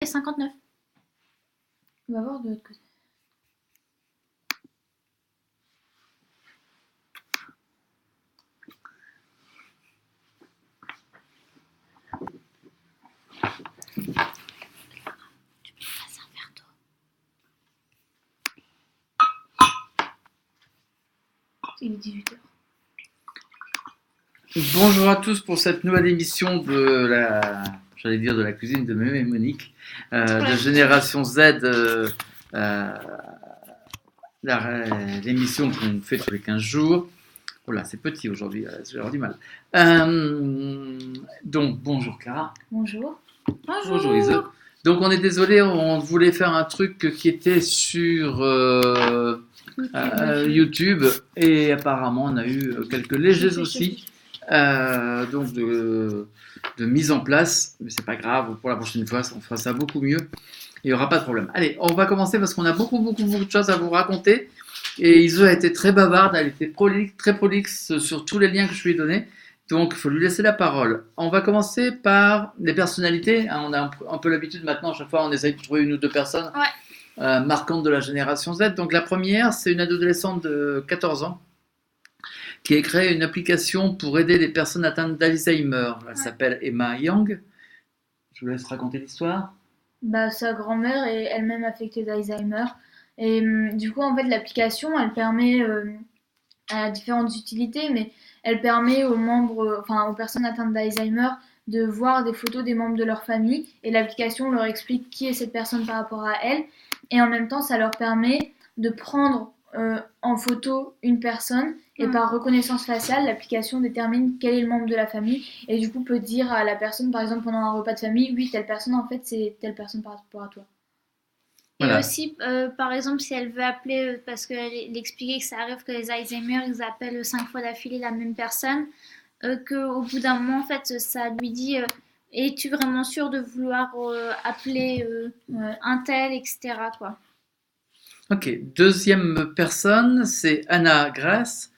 et 59. On va voir de l'autre côté. Passe un verre d'eau. Il est 18h. Bonjour à tous pour cette nouvelle émission de la cuisine de Mémé et Monique, de Génération Z, l'émission qu'on fait tous les 15 jours. Oh là, c'est petit aujourd'hui, j'ai avoir du mal. Donc, bonjour Clara. Bonjour. Bonjour Ise. Donc, on est désolé, on voulait faire un truc qui était sur YouTube et apparemment on a eu quelques légers soucis. Donc de mise en place, mais c'est pas grave, pour la prochaine fois on fera ça beaucoup mieux, il n'y aura pas de problème. Allez, on va commencer parce qu'on a beaucoup de choses à vous raconter, et Iso a été très bavarde, elle était très prolixe sur tous les liens que je lui ai donnés, donc il faut lui laisser la parole. On va commencer par les personnalités, hein, on a un peu l'habitude maintenant, à chaque fois on essaye de trouver une ou deux personnes marquantes de la génération Z. Donc la première, c'est une adolescente de 14 ans, qui a créé une application pour aider les personnes atteintes d'Alzheimer. Elle s'appelle Emma Young. Je vous laisse raconter l'histoire. Sa grand-mère est elle-même affectée d'Alzheimer. Et du coup, en fait, l'application, elle permet, elle a différentes utilités, mais elle permet aux personnes atteintes d'Alzheimer de voir des photos des membres de leur famille. Et l'application leur explique qui est cette personne par rapport à elle. Et en même temps, ça leur permet de prendre en photo une personne, et par reconnaissance faciale, l'application détermine quel est le membre de la famille, et du coup peut dire à la personne, par exemple pendant un repas de famille, oui, telle personne en fait c'est telle personne par rapport à toi. Et aussi, par exemple, si elle veut appeler, parce qu'elle expliquait que ça arrive que les Alzheimer, ils appellent 5 fois d'affilée la même personne, qu'au bout d'un moment, en fait, ça lui dit es-tu vraiment sûr de vouloir appeler un tel, etc. quoi. Ok, deuxième personne, c'est Anna Grace,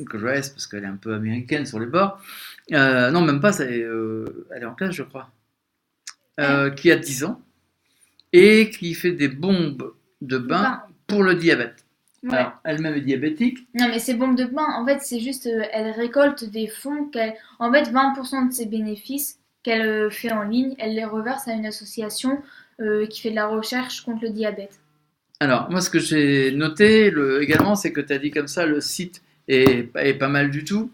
Grace, parce qu'elle est un peu américaine sur les bords. Non, même pas, elle est en classe, je crois. Qui a 10 ans et qui fait des bombes de bain pour le diabète. Ouais. Alors, elle-même est diabétique. Non, mais ces bombes de bain, en fait, c'est juste, elle récolte des fonds, en fait, 20% de ses bénéfices qu'elle fait en ligne, elle les reverse à une association qui fait de la recherche contre le diabète. Alors, moi, ce que j'ai noté également, c'est que tu as dit comme ça, le site est pas mal du tout,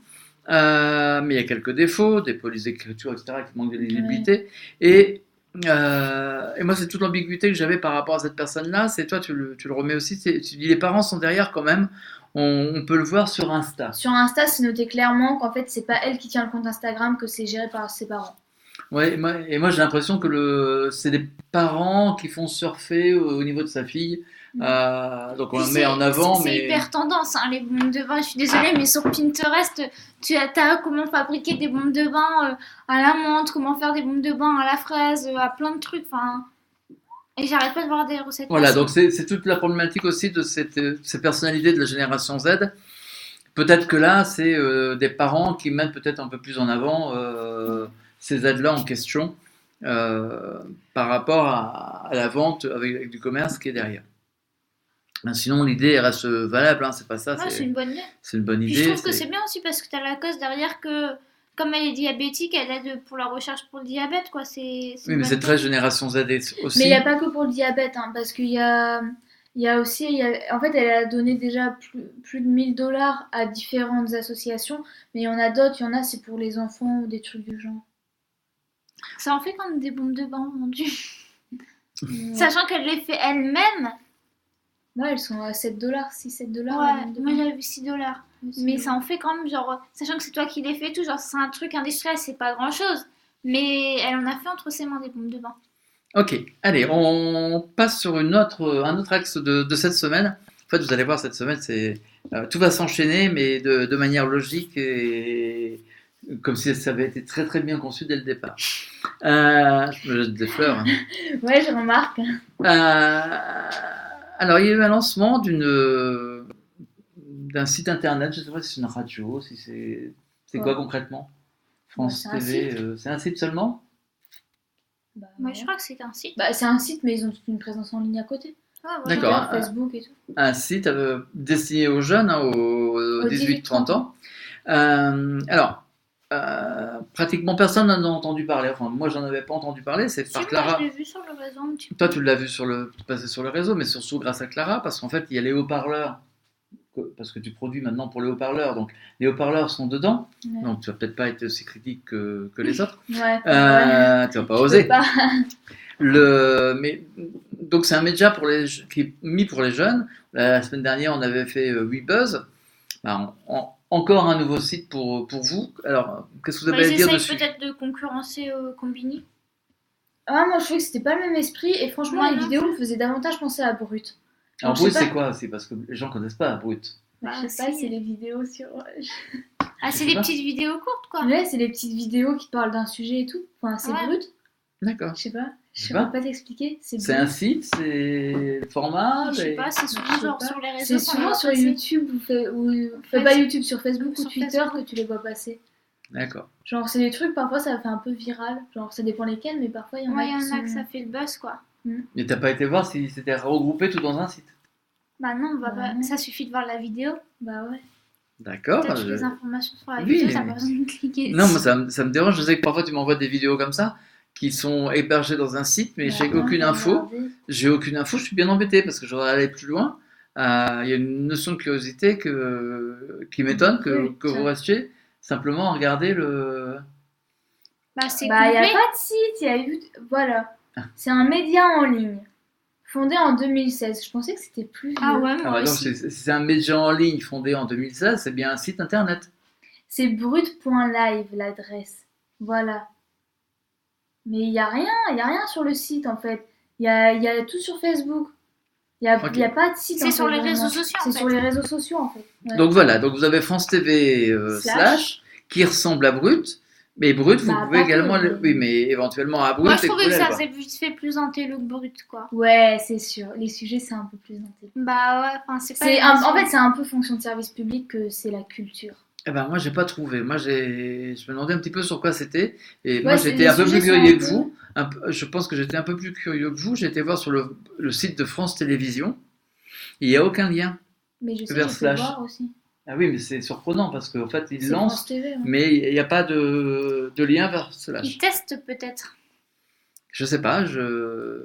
mais il y a quelques défauts, des polices d'écriture, etc., qui manquent de lisibilité. Et moi, c'est toute l'ambiguïté que j'avais par rapport à cette personne-là. C'est toi, tu le remets aussi. Tu dis les parents sont derrière quand même. On peut le voir sur Insta. Sur Insta, c'est noté clairement qu'en fait, c'est pas elle qui tient le compte Instagram, que c'est géré par ses parents. Ouais, et moi j'ai l'impression que c'est des parents qui font surfer au niveau de sa fille. Donc on la met en avant. C'est hyper tendance, hein, les bombes de bain. Je suis désolée, mais sur Pinterest, tu as comment fabriquer des bombes de bain à la menthe, comment faire des bombes de bain à la fraise, à plein de trucs. Et j'arrête pas de voir des recettes. Voilà, donc c'est toute la problématique aussi de ces personnalités de la génération Z. Peut-être que là, c'est des parents qui mettent peut-être un peu plus en avant ces aides-là en question par rapport à la vente avec du commerce qui est derrière. Sinon, l'idée reste valable, hein, c'est pas ça. C'est une bonne idée. C'est une bonne idée. Puis je trouve que c'est bien aussi parce que tu as la cause derrière que, comme elle est diabétique, elle aide pour la recherche pour le diabète, quoi. Oui, mais c'est très génération Z aussi. Mais il n'y a pas que pour le diabète, hein, parce qu'il y a aussi, en fait, elle a donné déjà plus de 1000 $ à différentes associations, mais il y en a d'autres, c'est pour les enfants ou des trucs du genre. Ça en fait quand même des bombes de bain vendues. Sachant qu'elle les fait elle-même. Ouais, elles sont à 7 $, 6-7 $. Ouais, moi j'avais vu 6 $. Mais ça en fait quand même, genre, sachant que c'est toi qui les fais tout, genre c'est un truc industriel, c'est pas grand chose. Mais elle en a fait entre ses mains des bombes de bain. Ok, allez, on passe sur un autre axe de cette semaine. En fait, vous allez voir, cette semaine, tout va s'enchaîner, mais de manière logique et comme si ça avait été très très bien conçu dès le départ. Je me jette des fleurs. Hein. Ouais, je remarque. Alors, il y a eu un lancement d'un site internet, je ne sais pas si c'est une radio, si c'est quoi concrètement? France TV, c'est un site seulement? Bah, Moi, ouais. je crois que c'est un site. Bah, c'est un site, mais ils ont toute une présence en ligne à côté. Ouais, voilà. D'accord. Twitter, Facebook et tout. Un site destiné aux jeunes, hein, aux Aux 18-30 ans. Alors, pratiquement personne n'en a entendu parler. Enfin, moi, j'en avais pas entendu parler. C'est Si, par moi, Clara. je l'ai vu sur le réseau un petit peu. Toi, tu l'as vu passer sur le réseau, mais surtout grâce à Clara, parce qu'en fait, il y a les haut-parleurs, parce que tu produis maintenant pour les haut-parleurs, donc les haut-parleurs sont dedans, Ouais. donc tu vas peut-être pas être aussi critique que les autres. Ouais. Tu vas pas Je peux oser. pas. Mais, donc c'est un média qui est mis pour les jeunes. La semaine dernière, on avait fait WeBuzz. Ben, encore un nouveau site pour vous. Alors, qu'est-ce que vous avez à Ils dire essayent dessus? peut-être de concurrencer Combini. Ah, moi, je trouvais que c'était pas le même esprit. Et franchement, Moi les non vidéos me faisaient davantage penser à Brut. Alors, je sais Brut, pas. c'est quoi? C'est parce que les gens connaissent pas Brut. Bah, Bah, je sais pas, si. c'est les vidéos sur. Ah, Je c'est sais des pas. petites vidéos courtes, quoi. Ouais, c'est les petites vidéos qui parlent d'un sujet et tout. Enfin, c'est Ouais. Brut. D'accord. Je sais pas. Je Je sais saurais pas. pas t'expliquer. C'est C'est Brut. un site, c'est le format. Je sais et- pas, c'est Je souvent sais genre pas. sur les réseaux. C'est qu'on les souvent voit sur passer. YouTube pas Facebook. YouTube, sur Facebook ou Sur Twitter Facebook. que tu les vois passer. D'accord. Genre, c'est des trucs, parfois ça fait un peu viral. Genre, ça dépend lesquels, mais parfois il y en Ouais, a il y qui en a sont. que ça fait le buzz, quoi. Mais t'as pas été voir si c'était regroupé tout dans un site. Bah non, on va Bah pas... non. ça suffit de voir la vidéo. Bah ouais. D'accord. T'as toutes les informations sur la Oui, vidéo, t'as mais- pas besoin de cliquer Non, dessus. moi ça me dérange. Je sais que parfois tu m'envoies des vidéos comme ça qui sont hébergées dans un site, mais Bah j'ai non, aucune faut info. regarder. J'ai aucune info. Je suis bien embêté parce que j'aurais aller plus loin. Il y a une notion de curiosité qui m'étonne Oui, que vous tiens. restiez simplement à regarder le. Bah c'est Bah, il n'y a complet. pas de site, il y a YouTube. Voilà. C'est un média en ligne. Fondé en 2016. Je pensais que c'était plus vieux. Ah ouais, Ah moi bah donc aussi. c'est un média en ligne fondé en 2016. C'est bien un site internet. C'est brut.live l'adresse. Voilà. Mais il n'y a rien sur le site en fait. Il y a tout sur Facebook. Il n'y a, Ok. y a pas de site. C'est en sur fait, les vraiment. réseaux sociaux, en C'est fait. sur les réseaux sociaux en fait. Ouais. Donc voilà, donc vous avez France TV Slash. qui ressemble à Brut, mais Brut, vous Bah, pouvez pas également, que, mais- oui, mais éventuellement à Brut Moi je et trouvais que Brulel, ça quoi. s'est vite fait plus intello que brut, quoi. Ouais, c'est sûr. Les sujets, c'est un peu plus intelligent. Bah ouais, enfin c'est pas. C'est les en mêmes fait, c'est un peu fonction de service public que c'est la culture. Eh ben moi j'ai pas trouvé. Moi je me demandais un petit peu sur quoi c'était et Ouais, moi c'est- j'étais les un peu sujets plus sont curieux un que peu- vous. Je pense que j'étais un peu plus curieux que vous. J'ai été voir sur le site de France Télévisions. Il n'y a aucun lien. Mais je sais, Vers j'ai fait Slash. voir aussi. Ah oui, mais c'est surprenant parce qu'en fait ils C'est lancent, France TV. hein. mais il n'y a pas de lien vers Slash. Ils testent peut-être. Je sais pas, je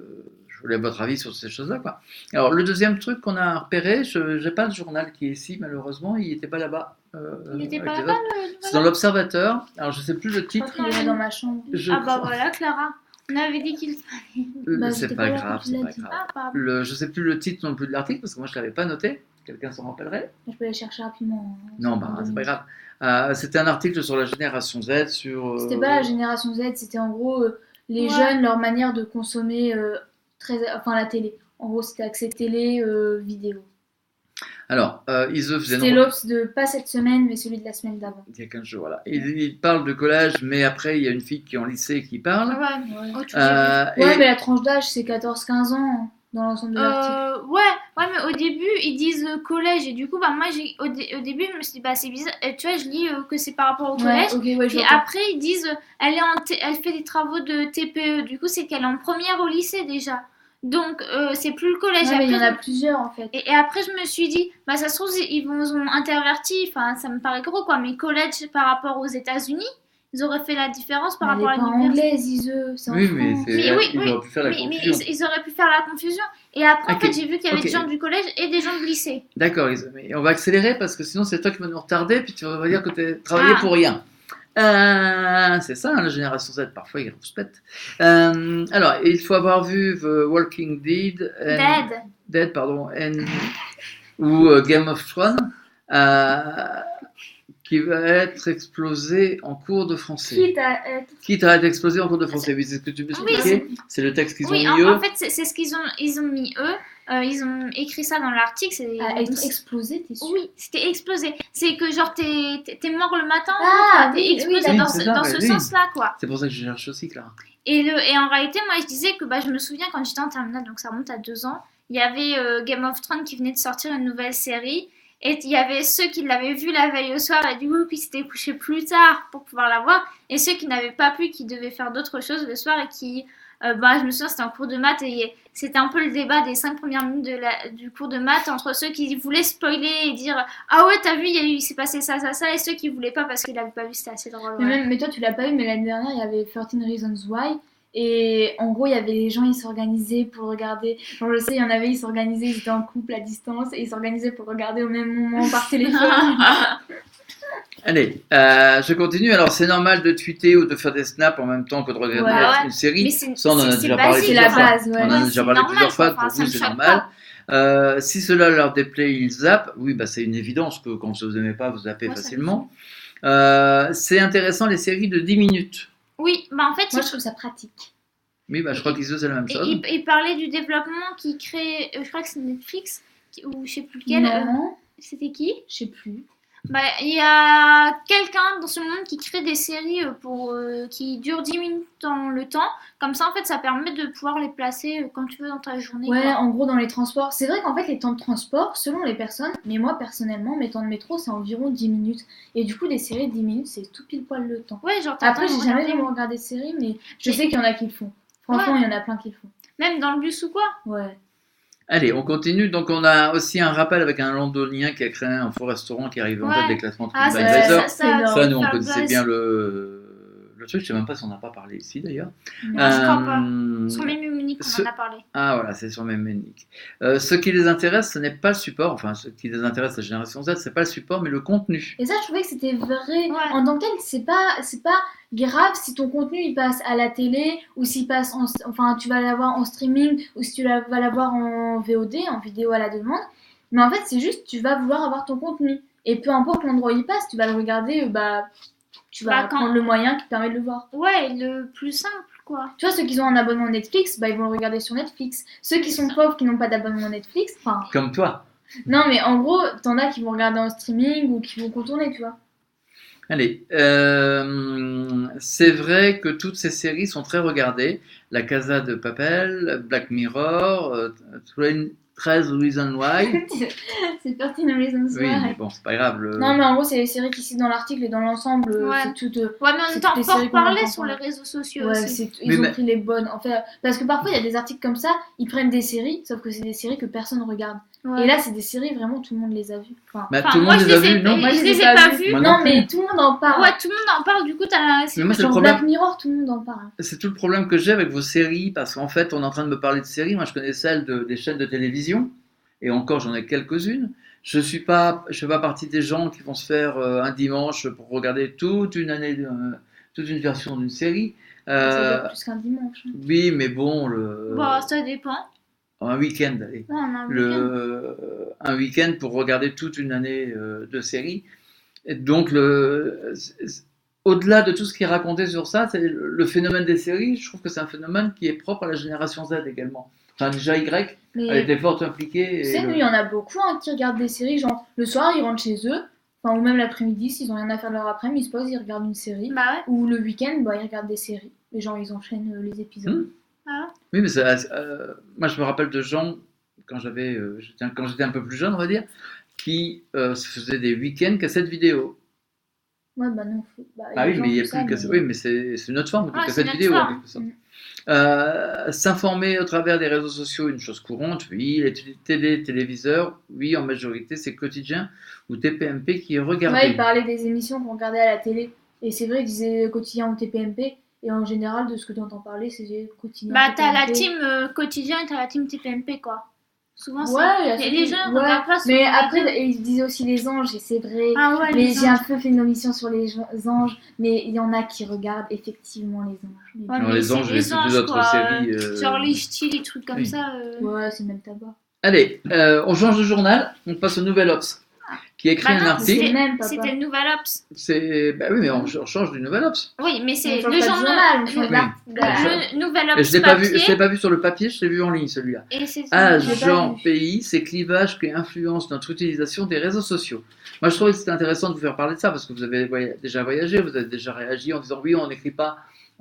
voulais votre avis sur ces choses-là, quoi. Alors, le deuxième truc qu'on a repéré, je n'ai pas le journal qui est ici, malheureusement, il n'était pas là-bas. Il était avec pas les là-bas, autres. le C'est dans l'Observateur. Alors, je sais plus le Je crois titre. qu'il est dans ma chambre. Je Ah bah crois- voilà, Clara. On avait dit qu'il. Bah, c'est j'étais pas pas là grave, quand tu c'est l'as pas dit. grave. Ah pardon. Je sais plus le titre non plus de l'article parce que moi je l'avais pas noté. Quelqu'un s'en rappellerait? Je peux aller chercher rapidement. hein. Non, Ça bah prend deux c'est pas minutes. grave. C'était un article sur la génération Z, sur. C'était pas la génération Z, c'était en gros les Ouais. jeunes, leur manière de consommer la télé. En gros, c'était accès télé, vidéo. Alors, Ise faisait C'était l'Obs de pas cette semaine, mais celui de la semaine d'avant. il y a 15 jours, voilà. Il parle de collège, mais après il y a une fille qui est en lycée qui parle. Ouais. Ouais, Oh, tout début. Et- mais la tranche d'âge, c'est 14-15 ans hein, dans l'ensemble de l'article. Ouais, mais au début ils disent collège et du coup bah moi au début je me suis dit bah c'est bizarre. Et tu vois je lis que c'est par rapport au collège. Ouais, ok, ouais, je Puis vois pas. après ils disent elle fait des travaux de TPE. Du coup c'est qu'elle est en première au lycée déjà. Donc c'est plus le collège. Ouais, mais il y en Après, a plusieurs en fait. et après je me suis dit bah ça se trouve ils ont interverti. Enfin ça me paraît gros quoi. Mais collège par rapport aux États-Unis ils auraient fait la différence par Mais elle rapport est à pas l'université. anglaise, Ise, c'est en Oui, mais France. c'est- Mais oui, ils oui. auraient pu faire la Mais confusion. ils auraient pu faire la confusion. Et après, en Ok. fait, j'ai vu qu'il y avait Ok. des gens du collège et des gens de lycée. D'accord, Ise, mais on va accélérer parce que sinon c'est toi qui vas nous retarder, puis tu vas dire que tu as travaillé Ah. pour rien. C'est ça, hein, la génération Z, parfois ils se pètent. Alors, il faut avoir vu The Walking Dead, Dead. pardon, ou Game of Thrones, qui va être explosé en cours de français. Quitte à être explosé en cours de français. Oui, c'est ce que tu peux Oui, expliquer. C'est le texte qu'ils ont Oui, mis eux. en fait, c'est ce qu'ils ont mis eux. Ils ont écrit ça dans l'article. Être explosé, t'es sûr? Oui, c'était explosé. C'est que genre t'es mort le matin, Ah, t'es oui, explosé oui, dans d'accord. ce, C'est ça, dans ce oui. sens-là, quoi. C'est pour ça que je cherche aussi, Clara. Et en réalité, moi, je disais que bah, je me souviens quand j'étais en terminale, donc ça remonte à 2 ans, il y avait Game of Thrones qui venait de sortir une nouvelle série. Et il y avait ceux qui l'avaient vu la veille au soir et du coup qui s'étaient couchés plus tard pour pouvoir la voir. Et ceux qui n'avaient pas pu, qui devaient faire d'autres choses le soir et qui Bah, je me souviens, c'était en cours de maths et c'était un peu le débat des 5 premières minutes du cours de maths entre ceux qui voulaient spoiler et dire ah ouais, t'as vu, il s'est passé ça, ça, ça, et ceux qui voulaient pas parce qu'ils l'avaient pas vu, c'était assez drôle. Ouais. Mais toi, tu l'as pas vu, mais l'année dernière, il y avait 13 Reasons Why. Et en gros, il y avait les gens, ils s'organisaient pour regarder. Genre, je sais, il y en avait, ils s'organisaient, ils étaient en couple à distance et ils s'organisaient pour regarder au même moment par téléphone. Allez, je continue. Alors, c'est normal de tweeter ou de faire des snaps en même temps que de regarder une série. Ça, on en a déjà parlé plusieurs fois. On en a déjà parlé plusieurs fois. Pour vous, c'est normal. Si cela leur déplaît, ils zappent. Oui, bah, c'est une évidence que quand vous n'aimez pas, vous zappez facilement. C'est intéressant, les séries de 10 minutes. Oui, bah en fait, moi je trouve ça pratique. Oui, bah je crois qu'ils c'est la même chose. Il parlait du développement qui crée, je crois que c'est Netflix, ou je sais plus lequel. Non. C'était qui? Je sais plus. Bah, il y a quelqu'un dans ce monde qui crée des séries qui durent 10 minutes dans le temps. Comme ça, en fait, ça permet de pouvoir les placer quand tu veux dans ta journée. Ouais, en gros, dans les transports. C'est vrai qu'en fait, les temps de transport, selon les personnes, mais moi, personnellement, mes temps de métro, c'est environ 10 minutes. Et du coup, des séries de 10 minutes, c'est tout pile poil le temps. Ouais, genre, après, j'ai jamais vraiment regardé de séries, mais je sais qu'il y en a qui le font. Franchement, il y en a plein qui le font. Même dans le bus ou quoi? Ouais. Allez, on continue. Donc, on a aussi un rappel avec un londonien qui a créé un faux restaurant qui arrive en tête des classements TripAdvisor. Ça, nous, on connaissait bien le truc. Je ne sais même pas si on n'a pas parlé ici, d'ailleurs. Non, je crois pas. Sur Même Unique, on en a parlé. Ah, voilà, c'est sur Même Unique. Ce qui les intéresse, ce n'est pas le support. Enfin, ce qui les intéresse, la génération Z, c'est pas le support, mais le contenu. Et ça, je trouvais que c'était vrai. Ouais. En tant que tel, c'est pas grave si ton contenu il passe à la télé ou s'il passe enfin tu vas l'avoir en streaming ou si tu vas l'avoir en VOD, en vidéo à la demande. Mais en fait, c'est juste tu vas vouloir avoir ton contenu et peu importe l'endroit où il passe, tu vas le regarder, tu vas prendre le moyen qui te permet de le voir. Ouais, le plus simple quoi. Tu vois, ceux qui ont un abonnement Netflix, ils vont le regarder sur Netflix. Ceux qui sont pauvres qui n'ont pas d'abonnement Netflix, comme toi. Non, mais en gros, t'en as qui vont regarder en streaming ou qui vont contourner, tu vois. Allez, c'est vrai que toutes ces séries sont très regardées. La Casa de Papel, Black Mirror, 13 Reasons Why. C'est 13 Reasons Why. Oui, mais bon, c'est pas grave. Non, mais en gros, c'est les séries qui citent dans l'article et dans l'ensemble, c'est toutes. Ouais, mais on entend fort parler sur les réseaux sociaux aussi. Ils ont pris les bonnes. En fait, parce que parfois, il y a des articles comme ça, ils prennent des séries, sauf que c'est des séries que personne ne regarde. Ouais. Et là, c'est des séries, vraiment, tout le monde les a vues. Tout le monde les a vues, non? Moi, je les ai pas vues. Non, mais tout le monde en parle. Ouais, tout le monde en parle, du coup, t'as. Mais moi, c'est le problème. Black Mirror, tout le monde en parle. C'est tout le problème que j'ai avec vos séries, parce qu'en fait, on est en train de me parler de séries. Moi, je connais celles des chaînes de télévision, et encore, j'en ai quelques-unes. Je fais pas partie des gens qui vont se faire un dimanche pour regarder toute une année, toute une version d'une série. Ça doit plus qu'un dimanche. Oui, mais bon, ça dépend. Un week-end, allez. Un week-end pour regarder toute une année de série. Et donc, au-delà de tout ce qui est raconté sur ça, c'est le phénomène des séries. Je trouve que c'est un phénomène qui est propre à la génération Z également. Enfin, déjà Y, elle était fort impliquée. Tu sais, nous, il y en a beaucoup qui regardent des séries, genre le soir, ils rentrent chez eux, ou même l'après-midi, s'ils n'ont rien à faire de leur après-midi, ils se posent, ils regardent une série. Ou le week-end, ils regardent des séries. Les gens, ils enchaînent les épisodes. Oui, mais moi, je me rappelle de gens, quand j'étais un peu plus jeune, on va dire, qui se faisaient des week-ends cassettes vidéo. Ouais, non. Oui, mais il n'y a plus de cassettes. Oui, mais c'est une autre forme de cassette vidéo, en quelque sorte. S'informer au travers des réseaux sociaux, une chose courante, oui. Les téléviseurs, oui, en majorité, c'est Quotidien ou TPMP qui est regardé. Ouais, il parlait des émissions qu'on regardait à la télé. Et c'est vrai, il disait Quotidien ou TPMP. Et en général, de ce que tu entends parler, c'est Quotidien. T'as la team Quotidien et t'as la team TPMP, quoi. Souvent, les gens regardent pas. Mais après, ils disaient aussi les anges, et c'est vrai. Mais j'ai un peu fait une omission sur les anges, mais il y en a qui regardent effectivement les anges. Non, les anges, c'est deux autres séries. Genre les styles, les trucs comme ça. Ouais, c'est même tabac. Allez, on change de journal, on passe au Nouvel Obs, qui écrit un article. C'était le Nouvel Obs. Oui, mais on change du Nouvel Obs. Oui, mais c'est le journal. Le Nouvel Obs. Je l'ai pas vu sur le papier, je l'ai vu en ligne celui-là. Genre, pays, c'est clivage qui influence notre utilisation des réseaux sociaux. Moi, je trouvais que c'était intéressant de vous faire parler de ça parce que vous avez déjà voyagé, vous avez déjà réagi en disant oui, on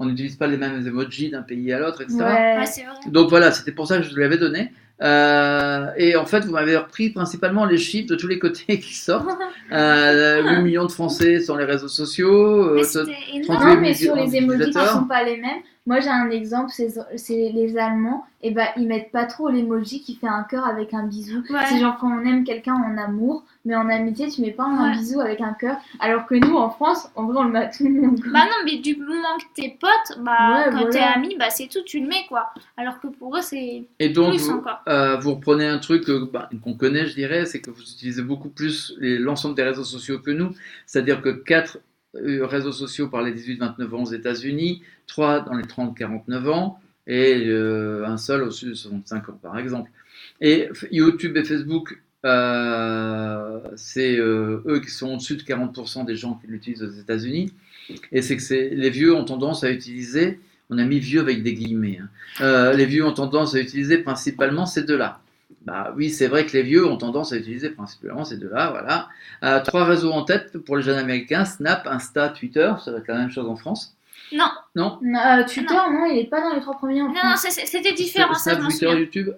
n'utilise pas les mêmes emojis d'un pays à l'autre, etc. Ouais, c'est vrai. Donc voilà, c'était pour ça que je vous l'avais donné. Et en fait, vous m'avez repris principalement les chiffres de tous les côtés qui sortent. 8 millions de Français sur les réseaux sociaux. 38 non, mais sur les emojis qui ne sont pas les mêmes. Moi, j'ai un exemple, c'est les Allemands, et bah, ils mettent pas trop l'emoji qui fait un cœur avec un bisou. Ouais. C'est genre quand on aime quelqu'un en amour, mais en amitié, tu mets pas un Ouais. bisou avec un cœur. Alors que nous, en France, en vrai, on le met à tout le monde. quoi. Bah non, mais du moment que t'es pote, bah Ouais, quand t'es voilà. ami, bah c'est tout, tu le mets quoi. Alors que pour eux, c'est Et donc, plus encore. vous reprenez un truc qu'on connaît, je dirais, c'est que vous utilisez beaucoup plus l'ensemble des réseaux sociaux que nous. C'est-à-dire que 4 réseaux sociaux par les 18-29 ans aux États-Unis, 3 dans les 30-49 ans, et un seul au-dessus de 65 ans, par exemple. Et YouTube et Facebook, c'est eux qui sont au-dessus de 40% des gens qui l'utilisent aux États-Unis. Et c'est que les vieux ont tendance à utiliser, on a mis vieux avec des guillemets, hein. Les vieux ont tendance à utiliser principalement ces deux-là. Bah oui, c'est vrai que les vieux ont tendance à utiliser principalement ces deux-là, voilà. 3 réseaux en tête pour les jeunes américains, Snap, Insta, Twitter, ça va être la même chose en France. Non, Non Twitter, non, il est pas dans les 3 premiers en non, France. c'était différent, ça Snap, je m'en Twitter, souviens. YouTube,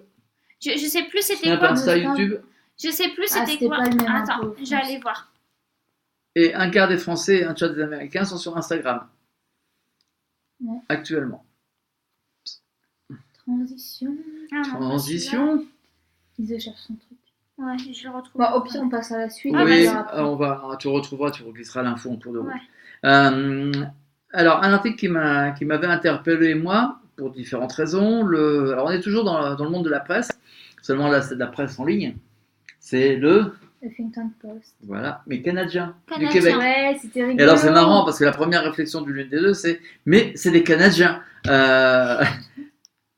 Je sais plus c'était Snap, quoi. Insta, Snap. YouTube. Je sais plus Ah, c'était c'était quoi. pas le même Attends, impôt, je vais aller voir. Et un quart des Français et un tiers des Américains sont sur Instagram. Ouais. Actuellement. Transition. Ah, non, pas Transition. Ils cherchent son truc. celui-là. Ouais, je le retrouve. Bon, au pire, on passe à la suite. Ah, Oui, vas-y. tu retrouveras, tu reglisseras l'info en cours de route. Ouais. Alors, un article qui m'avait interpellé, moi, pour différentes raisons. Alors, on est toujours dans le monde de la presse, seulement là, c'est de la presse en ligne. C'est le, Huffington Post. voilà, mais canadien, du Canadien. Québec. Ouais, c'était rigolo. Et alors, c'est marrant parce que la première réflexion de l'une des deux, c'est mais c'est des Canadiens.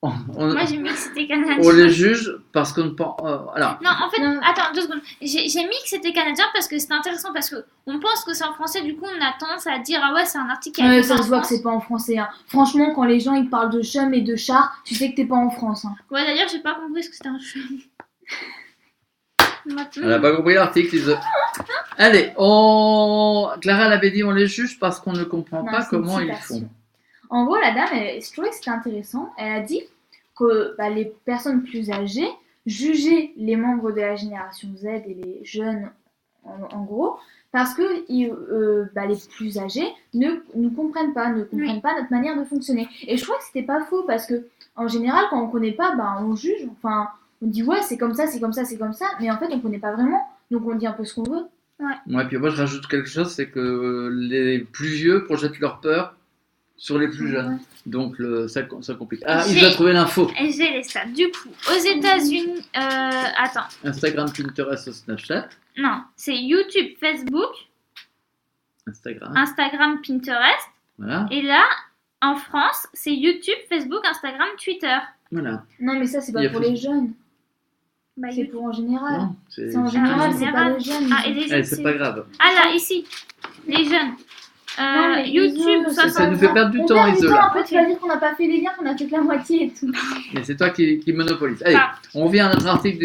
Moi j'ai mis que c'était canadien. On les juge parce qu'on ne pense. Alors, Non, en fait, Non. attends 2 secondes. J'ai mis que c'était canadien parce que c'était intéressant parce que on pense que c'est en français, du coup on a tendance à dire ah ouais c'est un article qui a été fait Ça en se voit que France. c'est pas en français. Hein. Franchement, quand les gens ils parlent de chum et de char, tu sais que t'es pas en France. Hein. Ouais d'ailleurs j'ai pas compris ce que c'était un chum. elle n'a pas compris l'article. Allez, Clara l'avait dit, on les juge parce qu'on ne comprend Non, pas c'est une comment ils citation. font. En gros, la dame, je trouvais que c'était intéressant. Elle a dit que les personnes plus âgées jugeaient les membres de la génération Z et les jeunes, en gros, parce que les plus âgés ne comprennent pas notre manière de fonctionner. Et je trouvais que c'était pas faux parce que en général, quand on connaît pas, on juge. Enfin, on dit ouais, c'est comme ça, c'est comme ça, c'est comme ça, mais en fait, on connaît pas vraiment, donc on dit un peu ce qu'on veut. Ouais, puis moi je rajoute quelque chose, c'est que les plus vieux projettent leur peur sur les plus jeunes. Ouais. Donc ça complique. Ah, il a trouvé l'info. Et j'ai les stats. Du coup, aux États-Unis, attends, Instagram, Pinterest, Snapchat. non, c'est YouTube, Facebook, Instagram, Pinterest. Voilà. Et là, en France, c'est YouTube, Facebook, Instagram, Twitter. Voilà. Non, mais ça, c'est pas Il y a pour plus- les jeunes, Bah, c'est YouTube. pour en général. Non, C'est en général, c'est pas les jeunes. Ah, et les jeunes, c'est pas grave. Ah là, ici, les jeunes. Non, mais YouTube, les Ça 60. nous fait perdre du On temps, perd du Isola. temps, après tu vas dire qu'on n'a pas fait les liens, qu'on a fait que la moitié et tout. Mais c'est toi qui monopolise. Allez, Ah. on revient à notre article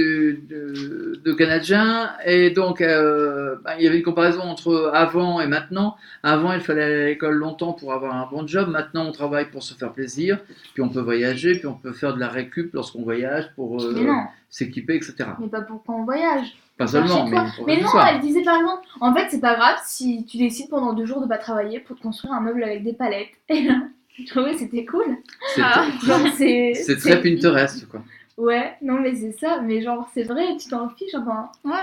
de Canadien. Et donc, il y avait une comparaison entre avant et maintenant. Avant, il fallait aller à l'école longtemps pour avoir un bon job. Maintenant, on travaille pour se faire plaisir. Puis on peut voyager, puis on peut faire de la récup lorsqu'on voyage pour Mais non, s'équiper, etc. mais pas pour quand on voyage. Pas seulement, chez mais toi. pour Mais le non, soir. elle disait par exemple, en fait, c'est pas grave si tu décides pendant 2 jours de pas travailler pour te construire un meuble avec des palettes. Et là, je trouvais que c'était cool. C'est Ah. Genre, c'est très Pinterest, quoi. Ouais, non, mais c'est ça. Mais genre, c'est vrai, tu t'en fiches. Enfin, Ouais.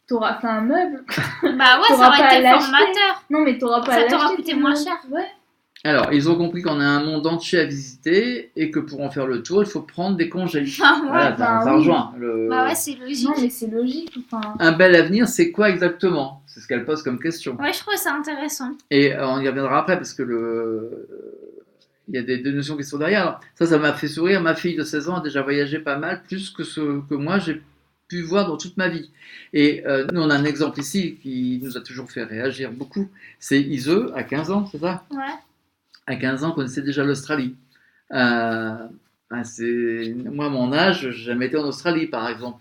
t'auras fait un meuble. Bah ouais, ça T'auras aurait pas à été l'acheter. formateur. Non, mais t'auras pas Ça à t'aura l'acheter, coûté ton moins meuble. cher. Ouais. Alors, ils ont compris qu'on a un monde entier à visiter et que pour en faire le tour, il faut prendre des congés. Ah ouais. Voilà, bah ça oui. rejoint. Bah ouais, c'est logique. Non, mais c'est logique. Enfin, Un bel avenir, c'est quoi exactement? C'est ce qu'elle pose comme question. Ouais, je trouve ça intéressant. Et on y reviendra après parce que il y a des notions qui sont derrière. Alors, ça m'a fait sourire. Ma fille de 16 ans a déjà voyagé pas mal, plus que ce que moi j'ai pu voir dans toute ma vie. Et nous, on a un exemple ici qui nous a toujours fait réagir beaucoup. C'est Ise, à 15 ans, c'est ça? Ouais. À 15 ans, connaissait déjà l'Australie. Moi, à mon âge, j'ai jamais été en Australie, par exemple.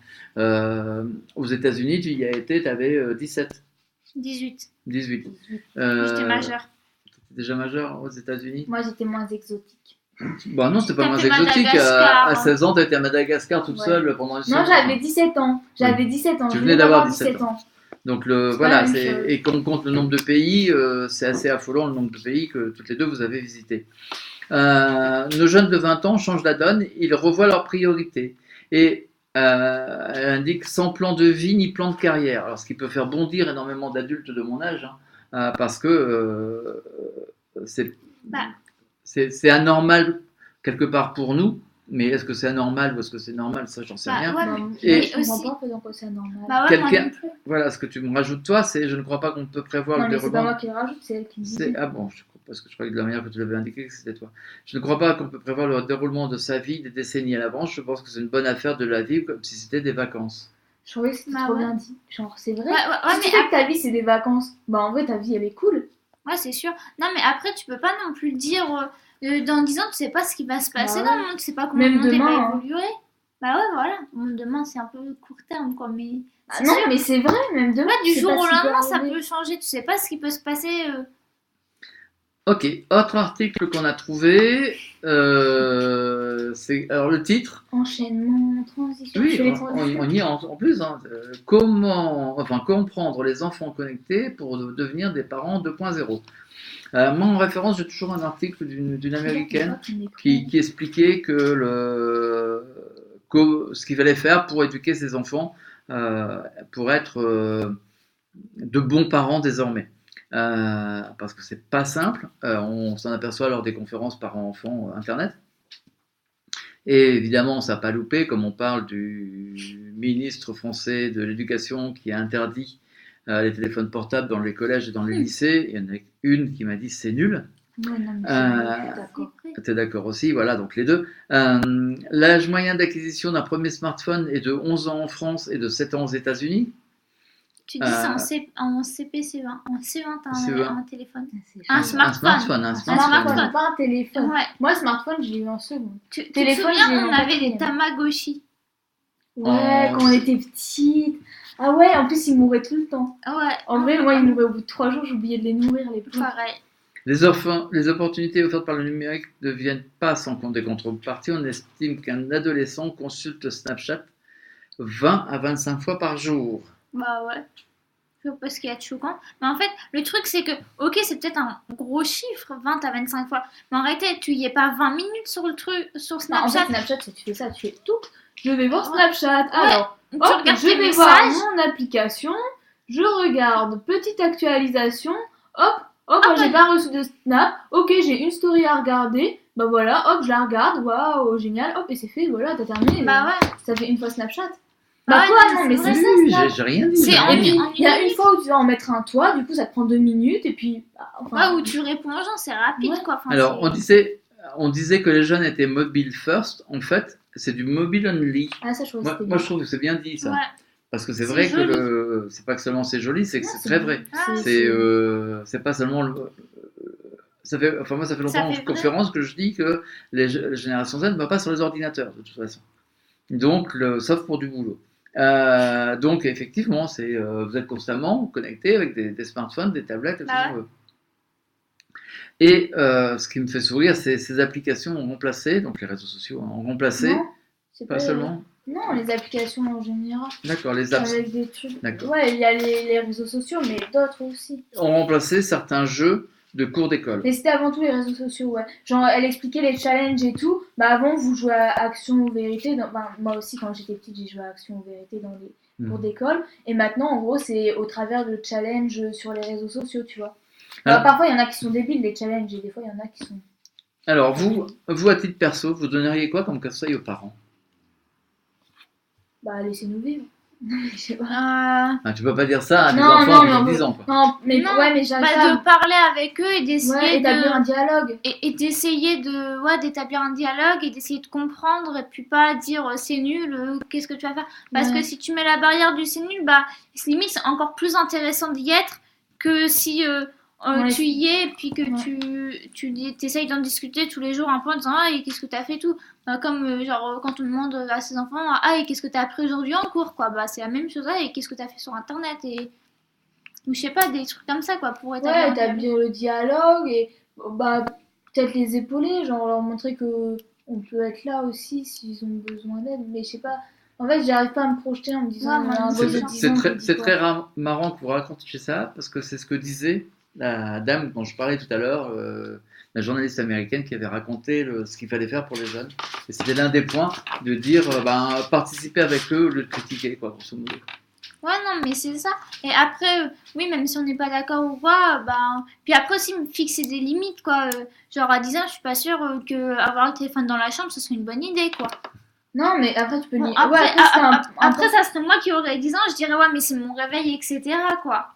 Aux États-Unis, tu y as été, tu avais 17, 18. 18. J'étais majeure. Tu étais déjà majeur aux États-Unis? moi, j'étais moins exotique. Bah non, c'était pas T'as moins fait exotique. Madagascar, À 16 ans, tu étais à Madagascar toute Ouais. seule pendant une Non, semaine. j'avais 17 ans. J'avais 17 ans. Tu Je venais d'avoir 17 ans. Donc pas voilà, la même chose. et quand on compte le nombre de pays, c'est assez affolant le nombre de pays que toutes les deux vous avez visités. Nos jeunes de 20 ans changent la donne, ils revoient leurs priorités. Et elle indique sans plan de vie ni plan de carrière. Alors, ce qui peut faire bondir énormément d'adultes de mon âge, parce que c'est Bah, c'est anormal quelque part pour nous, mais est-ce que c'est anormal ou est-ce que c'est normal, ça j'en sais bah, rien. ouais, Bah, mais moi, je comprends aussi. pas en fait dans quoi c'est anormal. Bah ouais, moi Quelqu'un- non plus. Voilà, ce que tu me rajoutes toi, c'est je ne crois pas qu'on peut prévoir Non, le mais c'est pas déroulement. moi qui le rajoute, c'est elle qui le dit. Ah bon, parce que je croyais que de la manière que tu l'avais indiqué que c'était toi. Je ne crois pas qu'on peut prévoir le déroulement de sa vie des décennies à l'avance. Je pense que c'est une bonne affaire de la vie, comme si c'était des vacances. Je trouvais que c'était Bah trop ouais. bien dit. Genre, c'est vrai. Ouais, ouais, Si tu mais fais que ta vie c'est des vacances, bah en vrai ta vie elle est cool. ouais, c'est sûr. Non, mais après, tu peux pas non plus dire dans 10 ans, tu sais pas ce qui va se passer Bah dans ouais. le monde, tu sais pas comment Même le monde il demain, va hein. évoluer. Bah ouais, voilà. Bon, demain, c'est un peu court terme, quoi, mais Ah c'est non, sûr. mais c'est vrai, même demain. Ouais, tu du sais jour pas au ce qui peut lendemain, ça arriver. peut changer, tu sais pas ce qui peut se passer. Ok, autre article qu'on a trouvé, c'est alors le titre. Enchaînement, transition. Oui, Je fais les on transitions. y est en plus. Comment comprendre les enfants connectés pour devenir des parents 2.0. Moi, en référence, j'ai toujours un article d'une américaine qui expliquait ce qu'il fallait faire pour éduquer ses enfants, pour être de bons parents désormais. Parce que c'est pas simple. On s'en aperçoit lors des conférences parents-enfants Internet. Et évidemment, ça n'a pas loupé, comme on parle du ministre français de l'Éducation qui a interdit les téléphones portables dans les collèges et dans les lycées. Il y en a une qui m'a dit c'est nul. Ouais, non, mais d'accord. Tu es d'accord aussi, voilà, donc les deux. L'âge moyen d'acquisition d'un premier smartphone est de 11 ans en France et de 7 ans aux États-Unis. Tu dis c'est en CP, C20. En C20, t'as C20. un téléphone. Un Un smartphone. Un smartphone. Pas un téléphone. Ouais. Moi, smartphone, j'ai eu en seconde. Tu te Téléphone, souviens, j'ai eu on en avait les quatrième. Tamagotchi. Ouais, Oh, quand on était petite. Ah ouais, en plus, ils mouraient tout le temps. Ouais. En vrai, moi, ils mouraient au bout de 3 jours, j'oubliais de les nourrir, les pauvres. Pareil. Les opportunités offertes par le numérique ne viennent pas sans compte des contreparties. On estime qu'un adolescent consulte Snapchat 20 à 25 fois par jour. Bah ouais. Je sais pas ce qu'il y a de choquant. Mais en fait, le truc, c'est que, ok, c'est peut-être un gros chiffre, 20 à 25 fois. Mais en réalité, tu y es pas 20 minutes sur le truc, sur Bah, en Snapchat. fait, Snapchat, si tu fais ça, tu fais tout. Je vais voir Snapchat. Alors, Tu hop, regardes je tes vais voir messages. mon application. Je regarde petite actualisation. Hop, hop, Ah, j'ai ouais. pas reçu de snap. Ok, j'ai une story à regarder. Bah voilà, hop, je la regarde. Waouh, génial. Hop, et c'est fait. Voilà, t'as terminé. Bah ouais. Ça fait une fois Snapchat. Bah Bah ouais, quoi, non, non, mais c'est c'est vrai, ça, Oui, Snap. j'ai rien dit. C'est j'ai en rien Et dit. puis, en il y a une une fois où tu vas en mettre un toit, du coup, ça te prend 2 minutes. Et puis, bah, enfin, Ouais, où tu réponds aux gens, c'est rapide, Ouais. quoi. Enfin, Alors, c'est- on disait que les jeunes étaient mobile first. En fait, c'est du mobile only. ah, ça, je trouve que Moi, c'était moi, je bien. trouve que c'est bien dit ça. Ouais. Parce que c'est C'est vrai que joli. c'est pas que seulement c'est joli, c'est que Non, c'est très bien. vrai. Ah, C'est pas seulement moi, ça fait Ça longtemps en fait vrai. conférence que je dis que les générations Z ne vont pas sur les ordinateurs, de toute façon. Donc, sauf pour du boulot. Donc, effectivement, vous êtes constamment connecté avec des smartphones, des tablettes et tout Bah ce qu'on veut. Et ce qui me fait sourire, c'est ces applications ont remplacé, donc les réseaux sociaux ont remplacé, Non, c'est pas seulement. Non, les applications en général. D'accord, les apps Avec des trucs. D'accord. Ouais, il y a les réseaux sociaux, mais d'autres aussi. ont remplacé certains jeux de cours d'école. Mais c'était avant tout les réseaux sociaux, ouais. Genre, elle expliquait les challenges et tout. Bah, avant, vous jouez à Action ou Vérité. Moi aussi, quand j'étais petite, j'ai joué à Action ou Vérité dans les cours d'école. Et maintenant, en gros, c'est au travers de challenges sur les réseaux sociaux, tu vois. Alors, parfois, il y en a qui sont débiles, les challenges, et des fois, il y en a qui sont. Alors, vous à titre perso, vous donneriez quoi comme conseil aux parents? Bah, laissez-nous vivre. Je sais pas. Tu peux pas dire ça à des Non, enfants non, de 10 ans, quoi. Non, mais Non, ouais, mais j'arrive Bah, pas. de parler avec eux et d'essayer Ouais, établir un dialogue. et d'essayer d'établir un dialogue et d'essayer de comprendre et puis pas dire c'est nul, qu'est-ce que tu vas faire, parce Ouais. que si tu mets la barrière du c'est nul, bah limite c'est encore plus intéressant d'y être que si Ouais. tu y es et puis que Ouais. tu essayes d'en discuter tous les jours un peu en disant ah et qu'est-ce que t'as fait tout. Comme genre quand on demande à ses enfants ah et qu'est-ce que t'as appris aujourd'hui en cours, quoi, bah c'est la même chose, et qu'est-ce que t'as fait sur internet, et ou je sais pas, des trucs comme ça, quoi, pour établir Ouais, un dialogue. établir le dialogue et bah peut-être les épauler, genre leur montrer que on peut être là aussi s'ils ont besoin d'aide, mais je sais pas. En fait, j'arrive pas à me projeter en me disant Ouais, moi, un c'est- gosse de c'est 10 ans qui dit C'est quoi. très marrant que vous racontiez ça, parce que c'est ce que disait la dame dont je parlais tout à l'heure, la journaliste américaine qui avait raconté ce qu'il fallait faire pour les jeunes. Et c'était l'un des points de dire participer avec eux au lieu de critiquer, quoi, grosso modo. Ouais, non, mais c'est ça. Et après, oui, même si on n'est pas d'accord ou quoi, ben. Puis après aussi, me fixer des limites, quoi. Genre à 10 ans, je suis pas sûre que avoir le téléphone dans la chambre, ce serait une bonne idée, quoi. Non, mais après, tu peux Bon, dire. après, Ouais, après, ça serait moi qui aurais 10 ans, je dirais, ouais, mais c'est mon réveil, etc., quoi.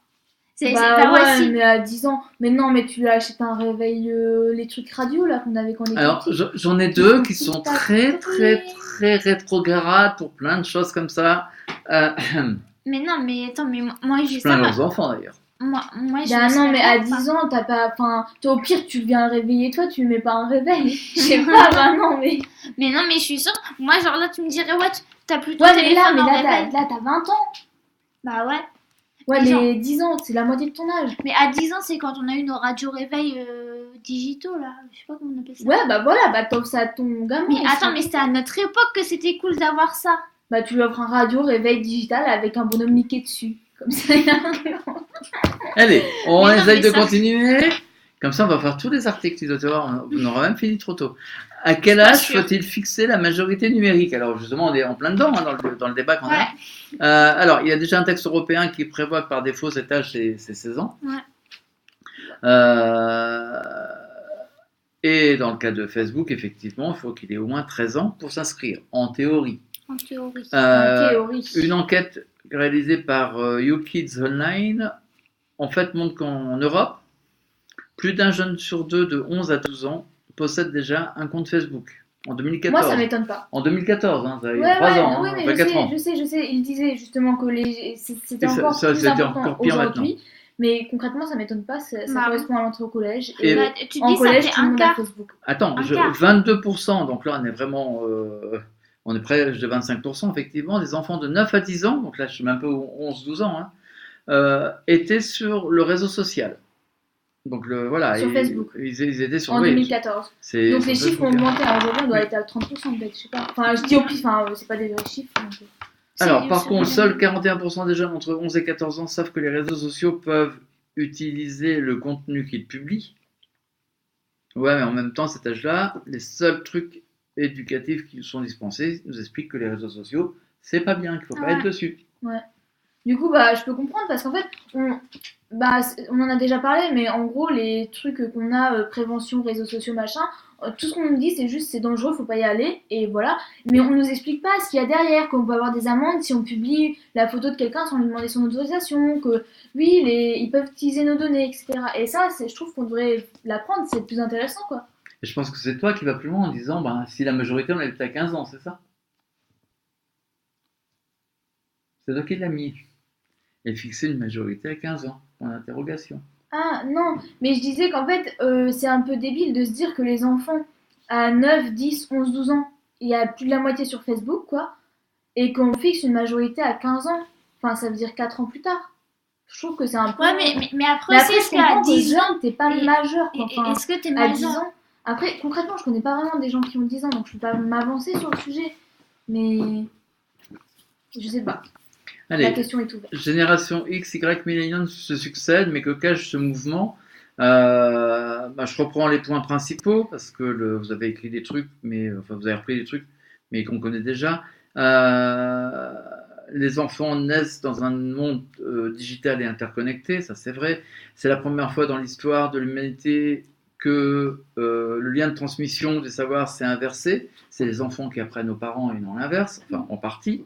Bah ouais, ouais, si. mais à 10 ans. Mais non, mais tu lui as acheté un réveil, les trucs radio là qu'on avait quand on était Alors, petit. j'en ai deux qui sont très, très, très rétrogrades pour plein de choses comme ça. Mais non, mais attends, mais moi, j'ai plein ça. leurs enfants d'ailleurs. Moi, je Bah non, mais à pas. 10 ans, t'as pas. Enfin, toi, au pire, tu viens le réveiller toi, tu lui mets pas un réveil. Je sais pas, bah non, mais. Mais non, mais je suis sûre. Moi, genre là, tu me dirais, ouais, t'as plutôt Ouais, mais là, réveil. t'as 20 ans. Bah ouais. Ouais, Mais mais 10 ans, c'est la moitié de ton âge. Mais à 10 ans, c'est quand on a eu nos radios réveils digitaux, là. Je sais pas comment on appelle ça. Ouais, bah voilà, bah t'offres ça à ton gamin. Mais attends, mais c'était à notre époque que c'était cool d'avoir ça. Bah tu lui offres un radio réveil digital avec un bonhomme Mickey dessus. Comme ça, il y a un... Allez, on Mais non, essaye mais de ça- continuer. Comme ça, on va faire tous les articles, tu dois voir, on aura même fini trop tôt. À quel Je suis pas âge sûre. faut-il fixer la majorité numérique? Alors justement, on est en plein dedans dans le débat qu'on Ouais. a. Alors, il y a déjà un texte européen qui prévoit que par défaut, cet âge, c'est 16 ans. Ouais. Et dans le cas de Facebook, effectivement, il faut qu'il ait au moins 13 ans pour s'inscrire, en théorie. En théorie. En théorie. Une enquête réalisée par YouKids Online, en fait, montre qu'en Europe, plus d'un jeune sur deux de 11 à 12 ans possède déjà un compte Facebook. En 2014. Moi, ça m'étonne pas. En 2014, hein, ça a eu Ouais, 3 ouais, ans, oui, hein, mais enfin 4 ans. je sais. Il disait justement que c'était Et encore ça, plus c'était important encore pire aujourd'hui. Mais concrètement, ça m'étonne pas. Ça Bah, correspond à l'entrée au collège. Et Et Bah, tu en dis ça collège, fait tout le un monde a quart. Facebook. Attends, Un quart. 22%, donc là on est vraiment, on est près de 25%, effectivement, des enfants de 9 à 10 ans, donc là je suis même un peu 11-12 ans, hein, étaient sur le réseau social. Donc voilà, Sur Facebook. Ils étaient sur En oui, 2014. c'est Donc sur les chiffres ont Facebook, hein. augmenté. Alors aujourd'hui, on doit être à 30% peut-être, je sais pas. Enfin, je dis au pif, enfin, c'est pas des vrais chiffres. Donc... Alors, par contre, seuls 41% des jeunes entre 11 et 14 ans savent que les réseaux sociaux peuvent utiliser le contenu qu'ils publient. Ouais, mais en même temps, à cet âge-là, les seuls trucs éducatifs qui nous sont dispensés nous expliquent que les réseaux sociaux, c'est pas bien, qu'il faut pas être dessus. Ouais. Du coup, bah, je peux comprendre parce qu'en fait, on en a déjà parlé, mais en gros, les trucs qu'on a, prévention, réseaux sociaux, machin, tout ce qu'on nous dit, c'est juste c'est dangereux, faut pas y aller, et voilà. Mais on nous explique pas ce qu'il y a derrière, qu'on peut avoir des amendes si on publie la photo de quelqu'un sans lui demander son autorisation, que oui, ils peuvent utiliser nos données, etc. Et ça, je trouve qu'on devrait l'apprendre, c'est plus intéressant, quoi. Et je pense que c'est toi qui vas plus loin en disant, ben, si la majorité on est à 15 ans, c'est ça? C'est toi qui l'as mis. Et fixer une majorité à 15 ans, point d'interrogation. Ah non, mais je disais qu'en fait, c'est un peu débile de se dire que les enfants à 9, 10, 11, 12 ans, il y a plus de la moitié sur Facebook, quoi, et qu'on fixe une majorité à 15 ans. Enfin, ça veut dire 4 ans plus tard. Je trouve que c'est un peu... Ouais, mais après Mais aussi, après, est-ce qu'à 10 ans, t'es pas majeur, quoi. Enfin, est-ce que t'es à 10 majeur? ans... Après, concrètement, je connais pas vraiment des gens qui ont 10 ans, donc je peux pas m'avancer sur le sujet. Mais... Je sais pas. La Allez, question est ouverte. génération X, Y, millennium se succèdent, mais que cache ce mouvement? Je reprends les points principaux, parce que vous avez écrit des trucs, mais enfin vous avez repris des trucs, mais qu'on connaît déjà. Les enfants naissent dans un monde digital et interconnecté, ça c'est vrai. C'est la première fois dans l'histoire de l'humanité que le lien de transmission des savoirs s'est inversé. C'est les enfants qui apprennent aux parents et non l'inverse, enfin en partie.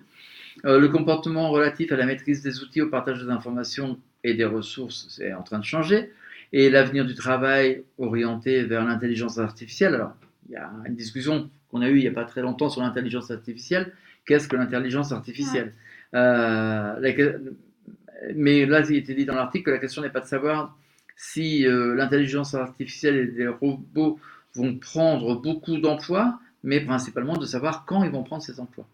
Le comportement relatif à la maîtrise des outils, au partage des informations et des ressources, c'est en train de changer. Et l'avenir du travail orienté vers l'intelligence artificielle. Alors, il y a une discussion qu'on a eue il n'y a pas très longtemps sur l'intelligence artificielle. Qu'est-ce que l'intelligence artificielle? Mais là, il était dit dans l'article que la question n'est pas de savoir si l'intelligence artificielle et les robots vont prendre beaucoup d'emplois, mais principalement de savoir quand ils vont prendre ces emplois.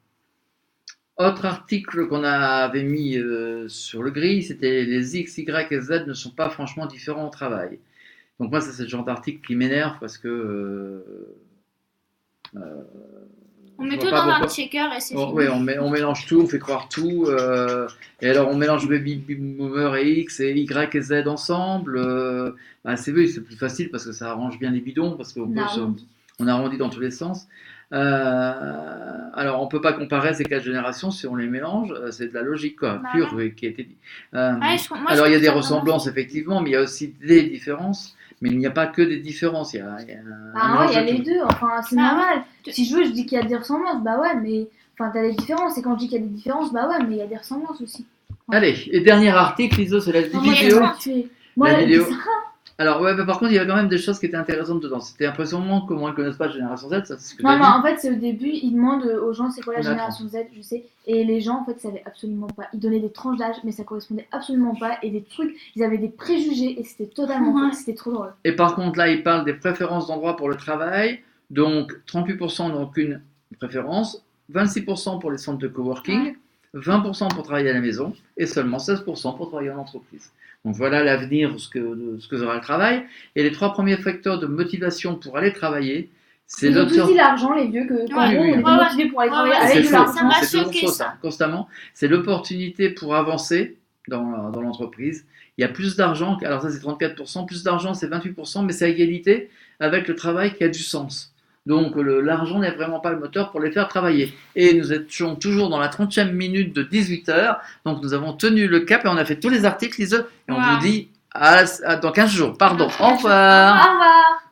Autre article qu'on avait mis sur le gris, c'était les X, Y et Z ne sont pas franchement différents au travail. Donc moi, c'est ce genre d'article qui m'énerve parce que On met je tout vois pas dans un pourquoi. checker et c'est Oh, fini. ouais, on mélange tout, on fait croire tout. Et alors, on mélange baby boomer et X et Y et Z ensemble. Bah, c'est plus facile parce que ça arrange bien les bidons, parce qu'on On peut arrondit. on arrondit dans tous les sens. Alors, on peut pas comparer ces 4 générations si on les mélange. C'est de la logique, quoi, Bah pure, ouais. qui a été dit. Euh, Ouais, moi, je alors, il y a trouve des ça vraiment ressemblances, fou. effectivement, mais il y a aussi des différences. Mais il n'y a pas que des différences, il y a un Bah ouais, il mélange y a de les tout. deux, enfin c'est Bah normal. ouais. Si je veux, je dis qu'il y a des ressemblances, bah ouais, mais enfin t'as des différences, et quand je dis qu'il y a des différences, bah ouais, mais il y a des ressemblances aussi. Ouais. Allez, et dernier article, Iso, c'est la Enfin, moi, ça vidéo. m'a tué. Moi, La vidéo. ça- Alors, ouais, par contre, il y avait quand même des choses qui étaient intéressantes dedans. C'était impressionnant comment ils connaissent pas la génération Z, ça c'est ce que tu Non, as mais dit. en fait, c'est au début, ils demandent aux gens c'est quoi la On apprend. génération Z, je sais, et les gens en fait savaient absolument pas. Ils donnaient des tranches d'âge, mais ça correspondait absolument pas, et des trucs, ils avaient des préjugés, et c'était totalement faux, Ouais. c'était trop drôle. Et par contre, là, ils parlent des préférences d'endroit pour le travail. Donc, 38% n'ont aucune préférence, 26% pour les centres de coworking, Ouais. 20% pour travailler à la maison et seulement 16% pour travailler en entreprise. Donc voilà l'avenir de ce que sera le travail. Et les 3 premiers facteurs de motivation pour aller travailler, c'est Ils ont tous l'auteur. dit l'argent, les vieux, qu'en Ouais. gros, Oui, on oui. était motivés pour aller Ouais, travailler ouais, avec C'est de faux, ça l'argent. m'a c'est toujours choqué faux ça. ça, constamment. C'est l'opportunité pour avancer dans l'entreprise. Il y a plus d'argent, alors ça c'est 34%, plus d'argent c'est 28%, mais c'est à égalité avec le travail qui a du sens. Donc l'argent n'est vraiment pas le moteur pour les faire travailler. Et nous étions toujours dans la 30e minute de 18h, donc nous avons tenu le cap et on a fait tous les articles, Lise, et on vous Wow. dit dans 15 jours. Pardon, au Au revoir. Au revoir!